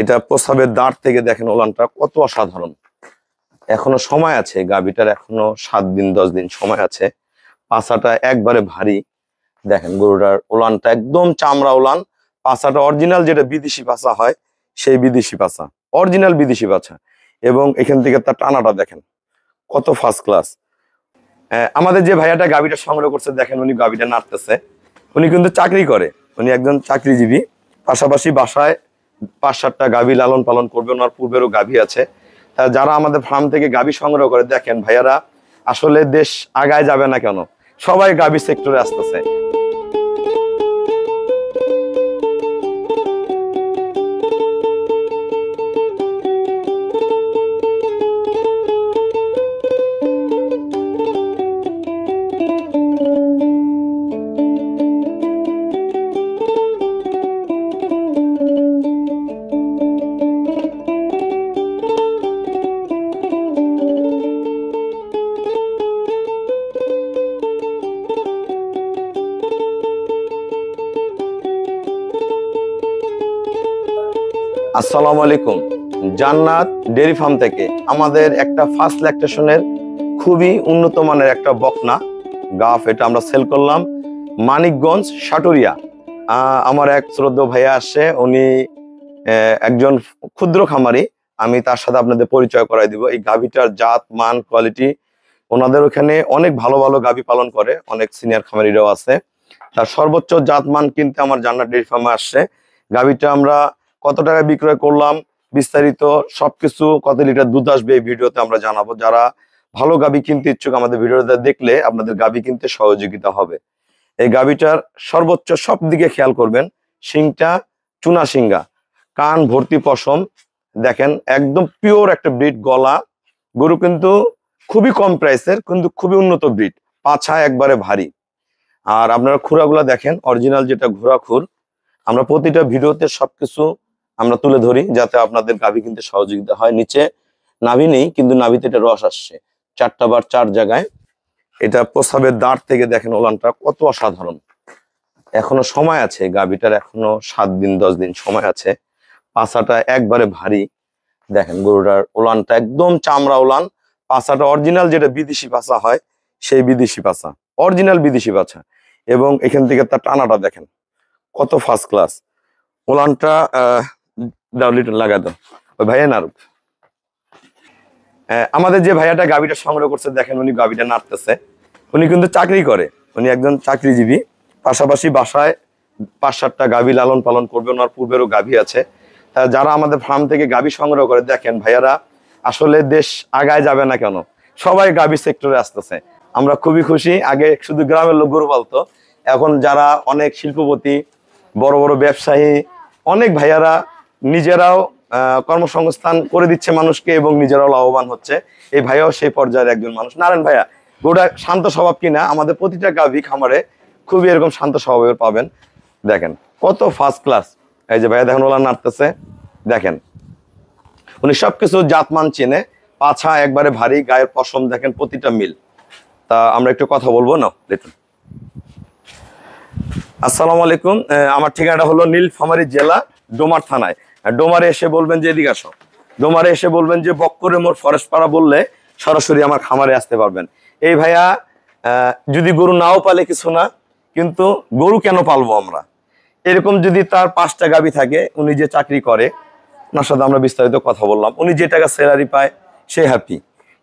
এটা প্রস্রাবের দাঁড় থেকে দেখেন ওলানটা কত অসাধারণ। এখনো সময় আছে, গাভীটার এখনো 7 দিন 10 দিন সময় আছে। পাছাটা একবারে ভারী। দেখেন গরুটার ওলানটা একদম চামড়া ওলান। পাছাটা অরিজিনাল যেটা বিদেশি পাছা হয় সেই বিদেশি পাছা, অরিজিনাল বিদেশি পাছা। এবং এখান থেকে তার টানাটা দেখেন কত ফার্স্ট ক্লাস। আমাদের যে ভাইয়াটা গাভীটা সংগ্রহ করছে দেখেন, উনি গাভীটা নাড়তেছে। উনি কিন্তু চাকরি করে, উনি একজন চাকরিজীবী। পাশাপাশি বাসায় 5-7টা গাভী লালন পালন করবে, ওনার পূর্বেরও গাভী আছে। যারা আমাদের ফার্ম থেকে গাভী সংগ্রহ করে দেখেন ভাইয়ারা, আসলে দেশ আগায় যাবে না কেন, সবাই গাভী সেক্টরে আসতেছে। আসসালামু আলাইকুম। জান্নাত ডেয়ারি ফার্ম থেকে আমাদের একটা ফার্স্ট ল্যাকটেশনের খুবই উন্নত মানের একটা বকনা গাভ এটা আমরা সেল করলাম মানিকগঞ্জ সাটুরিয়া। আমার এক শ্রদ্ধেয় ভাইয়া আসছে, উনি একজন ক্ষুদ্র খামারি। আমি তার সাথে আপনাদের পরিচয় করাই দিব। এই গাভীটার জাত মান কোয়ালিটি, ওনাদের ওখানে অনেক ভালো ভালো গাভী পালন করে, অনেক সিনিয়র খামারিরাও আছে। তার সর্বোচ্চ জাত মান কিনতে আমার জান্নাত ডেয়ারি ফার্মে আসছে। গাভীটা আমরা কত টাকায় বিক্রয় করলাম, বিস্তারিত সবকিছু, কত লিটার দুধ আসবে এই ভিডিওতে আমরা জানাবো। যারা ভালো গাভী কিনতে ইচ্ছুক আমাদের ভিডিওটা দেখলে আপনাদের গাভী কিনতে সহযোগিতা হবে। এই গাভীটার সর্বোচ্চ সব দিকে খেয়াল করবেন। শিংটা চুনা শিঙ্গা, কান ভর্তি পশম, দেখেন একদম পিওর একটা ব্রিড। গলা গরু কিন্তু খুবই কম প্রাইসের, কিন্তু খুবই উন্নত ব্রিড। পাছা একবারে ভারী। আর আপনারা খুরাগুলা দেখেন, অরিজিনাল যেটা ঘোড়া খুর। আমরা প্রতিটা ভিডিওতে সবকিছু আমরা তুলে ধরি যাতে আপনাদের গাভী কিনতে সহযোগিতা হয়। নিচে নাভি নেই, কিন্তু নাভিতে এটা রস আসছে 4টা বার 4 জায়গায়। এটা প্রস্রাবের দাঁড় থেকে দেখেন ওলানটা কত অসাধারণ। এখনো সময় আছে, গাভীটার এখনো 7 দিন 10 দিন সময় আছে। পাছাটা একবারে ভারী। দেখেন গরুটার ওলানটা একদম চামড়া ওলান। পাছাটা অরিজিনাল যেটা বিদেশি পাছা হয় সেই বিদেশি পাছা, অরিজিনাল বিদেশি পাছা। এবং এখান থেকে তার টানাটা দেখেন কত ফার্স্ট ক্লাস। ওলানটা দাও লিটার লাগা দাও ওই ভাইয়া নাড়ুক। আমাদের যে ভাইয়াটা গাভীটা সংগ্রহ করছে দেখেন, উনি গাভীটা নাড়তেছে। উনি কিন্তু চাকরি করে, উনি একজন চাকরিজীবী। পাশাপাশি বাসায় 5-7টা গাভী লালন পালন করবে, ওনার পূর্বেরও গাভী আছে। যারা আমাদের ফার্ম থেকে গাভী সংগ্রহ করে দেখেন ভাইয়ারা, আসলে দেশ আগায় যাবে না কেন, সবাই গাভী সেক্টরে আসতেছে। আমরা খুবই খুশি। আগে শুধু গ্রামের লোক গরু পালতো, এখন যারা অনেক শিল্পপতি, বড় বড় ব্যবসায়ী, অনেক ভাইয়ারা নিজেরাও কর্মসংস্থান করে দিচ্ছে মানুষকে এবং নিজেরাও লাভবান হচ্ছে। এই ভাইয়াও সেই পর্যায়ের একজন মানুষ। নারায়ণ ভাইয়া গরুটা শান্ত স্বভাব কিনা, আমাদের প্রতিটা গাভী খামারে খুবই এরকম শান্ত স্বভাবের পাবেন। দেখেন কত ফার্স্ট ক্লাস। এই যে ভাইয়া দেখেন ওলা নাড়তেছে, দেখেন উনি সবকিছু জাতমান চেনে। পাছা একবারে ভারী, গায়ের পশম দেখেন প্রতিটা মিল। তা আমরা একটু কথা বলবো না দেখুন। আসসালামু আলাইকুম। আমার ঠিকানাটা হলো নীলফামারী জেলা ডোমার থানায়। ডোমারে এসে বলবেন যে এদিকে আসো, ডোমারে এসে বলবেন যে বক্করে মোর ফরেস্ট পাড়া বললে সরাসরি আমার খামারে আসতে পারবেন। এই ভাইয়া যদি গরু নাও পালে কিছু না, কিন্তু গরু কেন পালবো আমরা, এরকম যদি তার 5টা গাভী থাকে, উনি যে চাকরি করে ওনার সাথে আমরা বিস্তারিত কথা বললাম, উনি যে টাকা স্যালারি পায় সে হ্যাপি।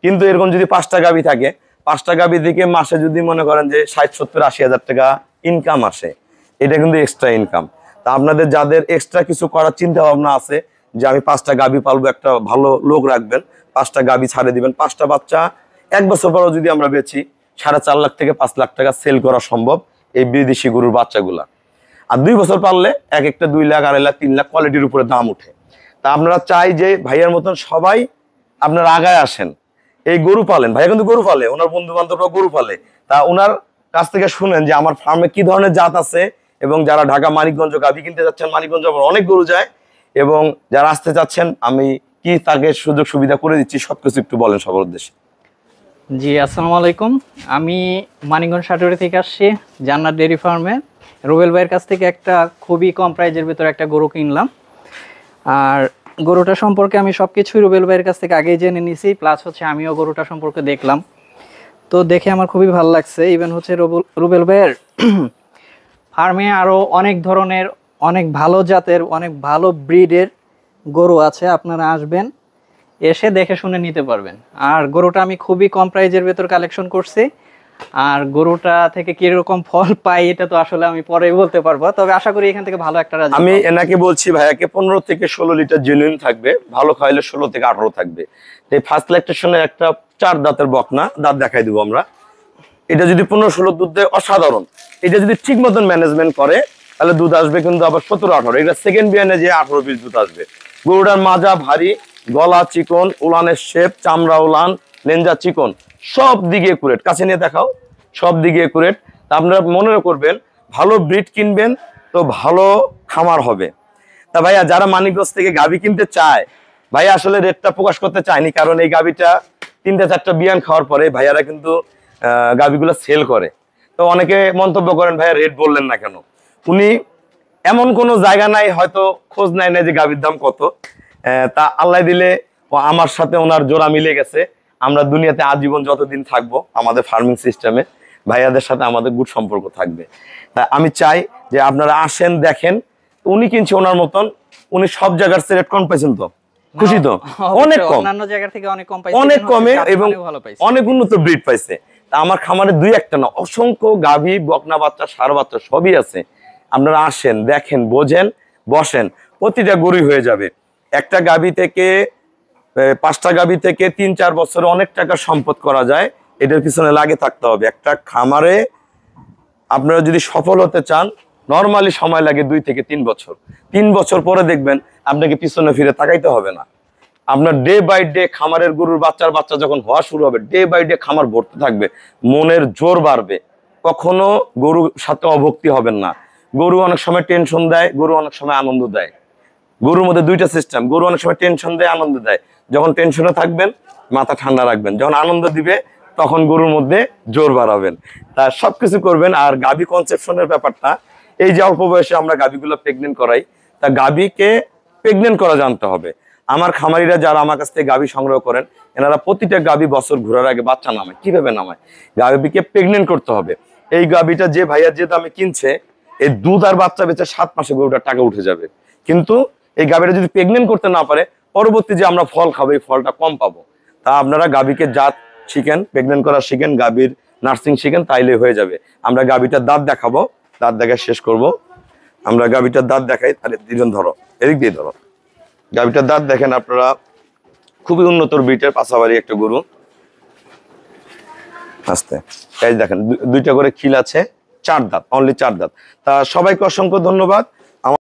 কিন্তু এরকম যদি 5টা গাভী থাকে, 5টা গাভী থেকে মাসে যদি মনে করেন যে 60-70-80 হাজার টাকা ইনকাম আসে, এটা কিন্তু এক্সট্রা ইনকাম। তা আপনাদের যাদের এক্সট্রা কিছু করার চিন্তা ভাবনা আছে যে আমি 5টা গাভী পালবো, একটা ভালো লোক রাখবেন, 5টা গাভী ছাড়ে দিবেন, 5টা বাচ্চা 1 বছর পরও যদি আমরা বেচি 4.5 লাখ থেকে 5 লাখ টাকা সেল করা সম্ভব এই বিদেশি গরুর বাচ্চাগুলা। আর 2 বছর পারলে এক একটা 2 লাখ 2.5 লাখ 3 লাখ কোয়ালিটির উপরে দাম উঠে। তা আমরা চাই যে ভাইয়ার মতন সবাই আপনারা আগায় আসেন, এই গরু পালেন। ভাইয়া কিন্তু গরু পালে, ওনার বন্ধু বান্ধবরাও গরু পালে। তা ওনার কাছ থেকে শুনেন যে আমার ফার্মে কি ধরনের জাত আছে। এবং যারা ঢাকা মানিকগঞ্জ গাভী কিনতে যাচ্ছেন, মানিকগঞ্জ আমার অনেক গরু যায়, এবং যারা আসতে চাচ্ছেন আমি কি তাকে সুযোগ সুবিধা করে দিচ্ছি সবকিছু একটু বলেন সবার উদ্দেশ্যে। জি আসসালামু আলাইকুম। আমি মানিকগঞ্জ সাটুরি থেকে আসছি জান্নাত ডেয়ারি ফার্মে। রুবেল ভাইয়ের কাছ থেকে একটা খুবই কম প্রাইজের ভিতরে একটা গরু কিনলাম। আর গরুটা সম্পর্কে আমি সবকিছু রুবেল ভাইয়ের কাছ থেকে আগেই জেনে নিছি, প্লাস হচ্ছে আমিও গরুটা সম্পর্কে দেখলাম, তো দেখে আমার খুবই ভালো লাগছে। ইভেন হচ্ছে রুবেল ভাইয়ের ফার্মে আরও অনেক ধরনের, অনেক ভালো জাতের, অনেক ভালো ব্রিডের গরু আছে, আপনারা আসবেন, এসে দেখে শুনে নিতে পারবেন। আর গরুটা আমি খুবই কম প্রাইজের ভেতর কালেকশন করছি, আর গরুটা থেকে কিরকম ফল পাই এটা তো আসলে আমি পরেই বলতে পারবো, তবে আশা করি এখান থেকে ভালো একটা রেজাল্ট আমি এনাকে বলছি ভাইয়াকে 15 থেকে 16 লিটার জেনুইন থাকবে, ভালো খাইলে 16 থেকে 18 থাকবে। এই ফার্স্ট ল্যাকটেশনের একটা 4 দাঁতের বকনা, দাঁত দেখাই দিব আমরা। এটা যদি 15-16 দুধ দেয় অসাধারণ। এটা যদি ঠিক মতন ম্যানেজমেন্ট করে তাহলে দুধ আসবে কিন্তু আবার 17-18। এটা সেকেন্ড বিয়ানে যে 18 পিস দুধ আসবে। গরুটার মাজা ভারী, গলা চিকন, উলানের শেপ, চামড়া উলান, লেঞ্জা চিকন, সব দিকে একুরেট। কাছে নিয়ে দেখাও, সব দিকে একুরেট। আপনারা মনে করবেন ভালো ব্রিড কিনবেন তো ভালো খামার হবে। তা ভাইয়া যারা মানিকগঞ্জ থেকে গাভী কিনতে চায়, ভাইয়া আসলে রেটটা প্রকাশ করতে চায়নি, কারণ এই গাভীটা 3-4টা বিয়ান খাওয়ার পরে ভাইয়ারা কিন্তু গাভীগুলো সেল করে। তো অনেকে মন্তব্য করেন ভাইয়া রেট বললেন না কেন। উনি এমন কোনো জায়গা নাই হয়তো খোঁজ নাই না যে গাভীর দাম কত। তা আল্লাহ দিলে আমার সাথে ওনার জোড়া মিলে গেছে। আমরা দুনিয়াতে আজীবন যতদিন থাকবো আমাদের ফার্মিং সিস্টেমে ভাইয়াদের সাথে আমাদের গুড সম্পর্ক থাকবে। তা আমি চাই যে আপনারা আসেন, দেখেন। উনি কিনছে ওনার মতন, উনি সব জায়গার রেট কম পাইছেন তো? খুশি তো? অনেক কম, অন্যান্য জায়গা থেকে অনেক কম পাইছে, অনেক কমে এবং ভালো পাইছে, অনেক উন্নত ব্রিড পাইছে। তা আমার খামারে 2-1টা না, অসংখ্য গাভী, বকনা বাচ্চা, ষাঁড় বাচ্চা সবই আছে। আপনারা আসেন, দেখেন, বোঝেন, বসেন, প্রতিটা গরুই হয়ে যাবে। একটা গাভী থেকে 5টা গাভী থেকে 3-4 বছরে অনেক টাকা সম্পদ করা যায়। এটার পিছনে লাগে থাকতে হবে। একটা খামারে আপনারা যদি সফল হতে চান নরমালি সময় লাগে 2 থেকে 3 বছর। 3 বছর পরে দেখবেন আপনাকে পিছনে ফিরে তাকাইতে হবে না। আপনার ডে বাই ডে খামারের গরুর বাচ্চা যখন হওয়া শুরু হবে, ডে বাই ডে খামার ভরতে থাকবে, মনের জোর বাড়বে। কখনো গরুর সাথে অভক্তি হবেন না। গরু অনেক সময় টেনশন দেয়, গরু অনেক সময় আনন্দ দেয়। গরুর মধ্যে 2টা সিস্টেম। গরু অনেক সময় টেনশন দেয়, আনন্দ দেয়। যখন টেনশনে থাকবেন মাথা ঠান্ডা রাখবেন, যখন আনন্দ দিবে তখন গরুর মধ্যে জোর বাড়াবেন। তা সবকিছু করবেন। আর গাভী কনসেপশনের ব্যাপারটা, এই যে অল্প বয়সে আমরা গাভীগুলো প্রেগনেন্ট করাই, তা গাভীকে প্রেগনেন্ট করা জানতে হবে। আমার খামারিরা যারা আমার কাছ থেকে গাভী সংগ্রহ করেন, এনারা প্রতিটা গাভী বছর ঘোরার আগে বাচ্চা নামায়। কিভাবে নামায়? গাভীকে প্রেগনেন্ট করতে হবে। এই গাভীটা যে ভাইয়া যে দামে কিনছে, এই দুধ আর বাচ্চা বেচে 7 মাসে গরুটার টাকা উঠে যাবে। কিন্তু এই গাভীটা যদি প্রেগনেন্ট করতে না পারে, পরবর্তী যে আমরা ফল খাবো এই ফলটা কম পাবো। তা আপনারা গাভীকে জাত শিখেন, প্রেগনেন্ট করা শিখেন, গাভীর নার্সিং শিখেন, তাইলে হয়ে যাবে। আমরা গাভীটার দাঁত দেখাবো, দাঁত দেখা শেষ করব। আমরা গাভীটার দাঁত দেখাই। আরে দুজন ধরো, এদিক দিয়ে ধরো। গাভীটার দাঁত দেখেন আপনারা, খুবই উন্নত ব্রিডের পাশাপাশি একটা গরু। আস্তে এই দেখেন 2টা করে খিল আছে, 4 দাঁত, অনলি 4 দাঁত। তা সবাইকে অসংখ্য ধন্যবাদ।